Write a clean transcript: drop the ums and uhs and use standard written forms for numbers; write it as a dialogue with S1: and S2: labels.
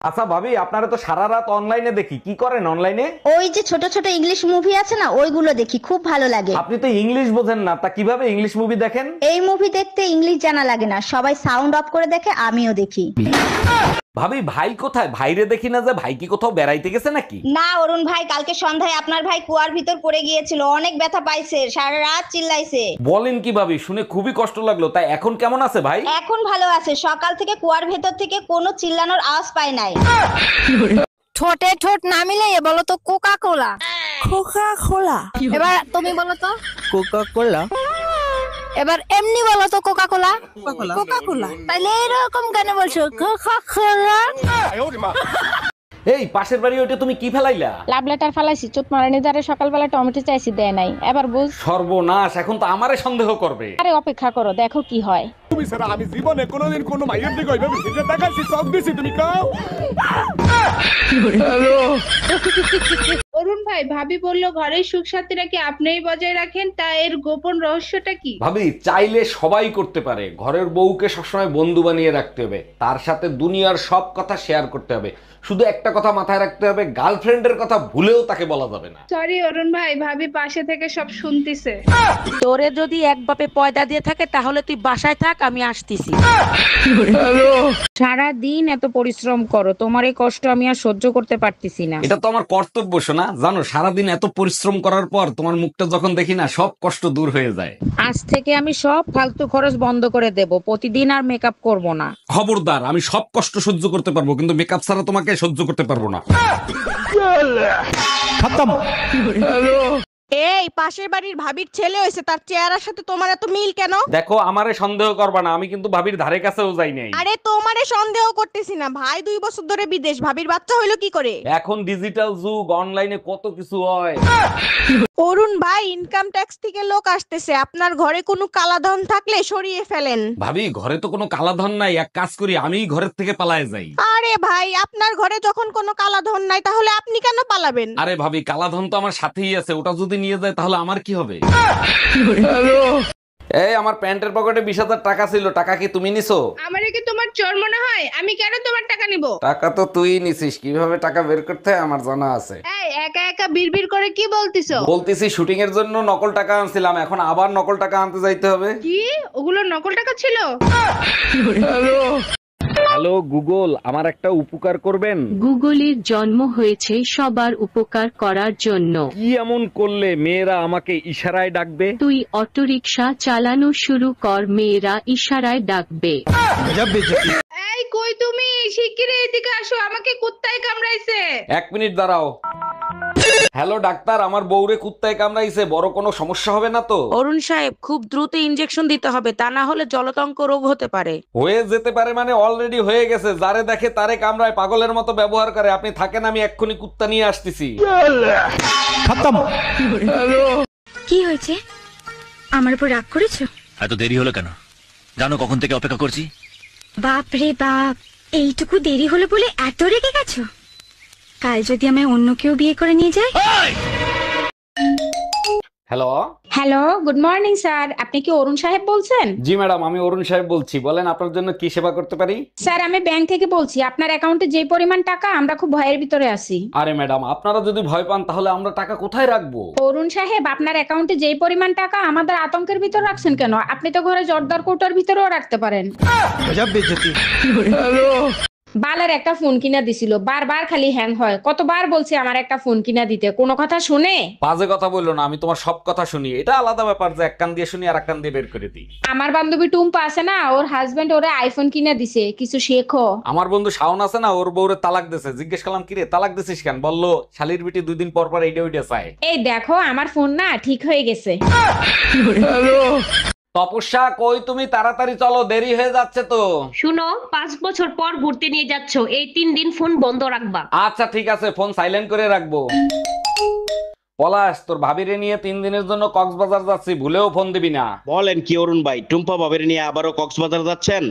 S1: আচ্ছা ভাবি, আপনারা তো সারা রাত অনলাইনে দেখি, কি করেন অনলাইনে?
S2: ওই যে ছোট ছোট ইংলিশ মুভি আছে না, ওইগুলো দেখি, খুব ভালো লাগে।
S1: আপনি তো ইংলিশ বোঝেন না, তা কিভাবে ইংলিশ মুভি দেখেন?
S2: এই মুভি দেখতে ইংলিশ জানা লাগে না, সবাই সাউন্ড অফ করে দেখে, আমিও দেখি।
S1: ভাবি, ভাই কোথায়? ভাইরে দেখি না যে, ভাই কি কোথাও বেড়াইতে গেছে নাকি?
S2: না অরুণ ভাই, কালকে সন্ধ্যায় আপনার ভাই কুয়ার ভিতর পড়ে গিয়েছিল, অনেক ব্যথা পাইছে, সারা রাত চিল্লাইছে।
S1: বলেন কি ভাবি, শুনে খুবই কষ্ট লাগলো। তাই এখন কেমন আছে ভাই?
S2: এখন ভালো আছে, সকাল থেকে কুয়ার ভেতর থেকে কোনো চিল্লানোর আওয়াজ পায় নাই।
S3: ঠোঁটে ঠোঁট না মিলিয়ে বলো তো কোকা কোলা।
S4: Coca Cola.
S3: এবার তুমি বলো তো।
S4: Coca Cola.
S3: এবার এমনি বলো তো কোকা কোলা।
S4: কোকা কোলা।
S3: তাহলে এরকম কেন বলছো কোকা কোলা?
S1: এই পাশের বাড়ি ওইটা তুমি কি ফেলাইলা?
S5: লাভ লেটার ফালাইছি, চোট মারানি দ্বারে সকালবেলা টমেটো চাইছি, দেয় নাই, এবার বুঝ।
S1: সর্বনাশ, এখন তো আমারে সন্দেহ করবে।
S5: আরে অপেক্ষা করো, দেখো কি হয়।
S6: তুমি স্যার, আমি জীবনে কোনোদিন কোনো মাইয়ের দিকে ওইভাবে ফিরে তাকাইছি, চোখ দিছি, তুমি কাও।
S7: অরুণ ভাই, ভাবি বললো ঘরের সুখ শান্তি নাকি আপনিই বজায় রাখেন, তা এর গোপন রহস্যটা কি?
S1: ভাবি, চাইলে সবাই করতে পারে। ঘরের বউকে সবসময় বন্ধু বানিয়ে রাখতে হবে, তার সাথে দুনিয়ার সব কথা শেয়ার করতে হবে। শুধু একটা কথা মাথায় রাখতে হবে, গার্লফ্রেন্ডের কথা ভুলেও তাকে বলা যাবে না।
S7: সরি অরুণ ভাই, ভাবি পাশে থেকে সব শুনতিছে।
S8: তোরে যদি এক বাপে পয়দা দিয়ে থাকে তাহলে তুই বাসায় থাক, আমি আসতেছি।
S5: সারা দিন এত পরিশ্রম করো, তোমার এই কষ্ট আমি আর সহ্য করতে পারতেছি না।
S1: এটা তো আমার কর্তব্য শোনা। জানো, সারাদিন এত পরিশ্রম করার পর তোমার মুখটা যখন দেখি না, সব কষ্ট দূর হয়ে যায়।
S5: আজ থেকে আমি সব ফালতু খরচ বন্ধ করে দেব, প্রতিদিন আর মেকআপ করব না।
S1: খবরদার, আমি সব কষ্ট সহ্য করতে পারবো, কিন্তু মেকআপ ছাড়া তোমাকে সহ্য করতে পারবো না।
S8: এই পাশের বাড়ির ভাবির ছেলে হয়েছে, তার চেহারার সাথে তোমার এত মিল কেন?
S1: দেখো, আমারে সন্দেহ করবা না, আমি কিন্তু ভাবির ধারে কাছেও যাই নাই।
S8: আরে তোমারে সন্দেহ করতেছি না, ভাই 2 বছর ধরে বিদেশ, ভাবির বাচ্চা হইলো কি করে?
S1: এখন ডিজিটাল যুগ, অনলাইনে কত কিছু হয়।
S8: অরুণ ভাই, ইনকাম ট্যাক্স থেকে লোক আসতেছে, আপনার ঘরে কোনো কালাধন থাকলে সরিয়ে ফেলেন।
S1: ভাবি, ঘরে তো কোনো কালাধন নাই, এক কাজ করি, আমিই ঘরের থেকে পালায়ে যাই।
S8: আরে ভাই, আপনার ঘরে যখন কোনো কালাধন নাই তাহলে আপনি কেন পালাবেন?
S1: আরে ভাবি, কালাধন তো আমার সাথেই আছে, ওটা যদি নিয়ে যায় তাহলে আমার কি হবে? এই, আমার প্যান্টের পকেটে 20,000 টাকা ছিল, টাকা কি তুমি নিছো?
S7: আমারে কি তোমার চোর মনে হয়? আমি কেন তোমার টাকা নিব?
S1: টাকা তো তুই নিছিস, কিভাবে টাকা বের করতে হয় আমার জানা আছে।
S7: এই একা একা বিড়বিড় করে কি বলতিছো?
S1: বলতেছি, শুটিং এর জন্য নকল টাকা আনছিলাম, এখন আবার নকল টাকা আনতে যাইতে হবে।
S7: কি ওগুলো নকল টাকা ছিল?
S1: হ্যালো গুগল, আমার একটা উপকার করবেন?
S9: গুগলের জন্ম হয়েছে সবার উপকার করার জন্য।
S1: কি এমন করলে মেয়েরা আমাকে ইশারায় ডাকবে?
S9: তুই অটোরিকশা চালানো শুরু কর, মেয়েরা ইশারায় ডাকবে।
S7: এই কই তুমি? শিগগিরই এদিকে আসো, আমাকে কুত্তায় কামড়াইছে।
S1: 1 মিনিট দাঁড়াও। হ্যালো ডাক্তার, আমার বউরে কুত্তায় কামড়াইছে, বড় কোনো সমস্যা হবে না তো?
S8: অরুণ সাহেব, খুব দ্রুত ইনজেকশন দিতে হবে, তা না হলে জলতঙ্ক রোগ হতে পারে।
S1: হয়ে যেতে পারে মানে অলরেডি হয়ে গেছে। যারে দেখে তারে কামড়ায়, পাগলের মতো ব্যবহার করে। আপনি থাকেন, আমি এক্ষুনি কুত্তা নিয়ে আসতেছি।
S3: কি হয়েছে? আমার উপর রাগ করেছো?
S10: এত দেরি হলো কেন? জানো কখন থেকে অপেক্ষা করছি?
S3: বাপ রে বাপ, এইটুকু দেরি হলো বলে এত রেগে গেছো? কাল যদি আমায় অন্য কেউ বিয়ে করে নিয়ে যায়?
S1: Hello.
S5: Hello, good morning sir, আপনি কি অরুণ সাহেব বলছেন?
S1: জি ম্যাডাম, আমি অরুণ সাহেব বলছি। বলেন, আপনার জন্য কি সেবা করতে পারি?
S5: স্যার, আমি ব্যাংক থেকে বলছি, আপনার অ্যাকাউন্টে যে পরিমাণ টাকা, আমরা খুব ভয়ের ভিতরে আছি।
S1: আরে ম্যাডাম, আপনারা যদি ভয় পান তাহলে আমরা টাকা কোথায় রাখবো?
S5: অরুণ সাহেব, আপনার অ্যাকাউন্টে যে পরিমাণ টাকা, আমাদের আতঙ্কের ভিতর রাখছেন কেন? আপনি তো ঘরে জর্দার কৌটার ভিতরেও রাখতে পারেন। বালের একটা ফোন কিনা দিছিল, বারবার খালি হ্যাং হয়। কতবার বলছি আমার একটা ফোন কিনা দিতে, কোনো কথা শুনে?
S1: বাজে কথা বললো না, আমি তোমার সব কথা শুনি। এটা আলাদা ব্যাপার যে এক কান দিয়ে শুনি আর এক কান দিয়ে বের করে দিই।
S5: আমার বান্ধবী টুম্পা আছে না, ওর হাজবেন্ড ওরে আইফোন কিনা দিছে, কিছু শেখো।
S1: আমার বন্ধু শাওন আছে না, ওর বউরে তালাক দিছে। জিজ্ঞেস করলাম, কিরে তালাক দিছিস কেন? বললো শালির বিটি 2 দিন পর পর এইটা ওইটা চায়।
S5: এই দেখো, আমার ফোন না ঠিক হয়ে গেছে।
S1: তপস্যা, কই তুমি? তাড়াতাড়ি চলো, দেরি হয়ে যাচ্ছে তো।
S11: শুনো, 5 বছর পর ঘুরতে নিয়ে যাচ্ছ, এই 3 দিন ফোন বন্ধ রাখবা।
S1: আচ্ছা ঠিক আছে, ফোন সাইলেন্ট করে রাখবো। পলাশ, তোর ভাবিরে নিয়ে 3 দিনের জন্য কক্সবাজার যাচ্ছি, ভুলেও ফোন দিবি না।
S12: বলেন কি অরুণ ভাই, টুম্পা বাবের নিয়ে আবারও কক্সবাজার যাচ্ছেন?